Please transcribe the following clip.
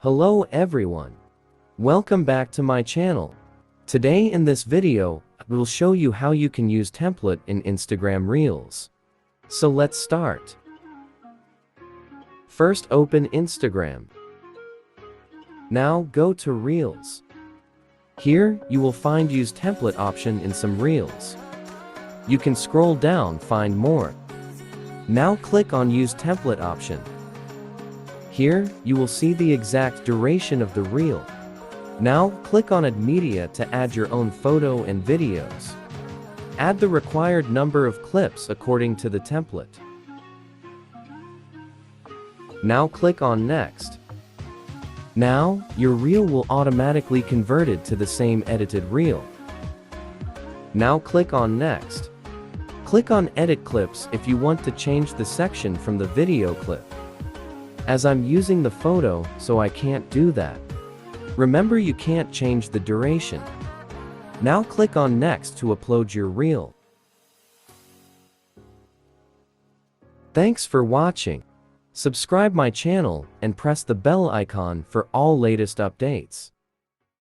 Hello everyone. Welcome back to my channel. Today in this video, I will show you how you can use template in Instagram Reels. So let's start. First open Instagram. Now go to Reels. Here, you will find Use Template option in some Reels. You can scroll down, find more. Now click on Use Template option. Here, you will see the exact duration of the reel. Now, click on Add Media to add your own photo and videos. Add the required number of clips according to the template. Now click on Next. Now, your reel will automatically converted to the same edited reel. Now click on Next. Click on Edit Clips if you want to change the section from the video clip. As I'm using the photo, so I can't do that. Remember, you can't change the duration. Now click on Next to upload your reel. Thanks for watching. Subscribe my channel and press the bell icon for all latest updates.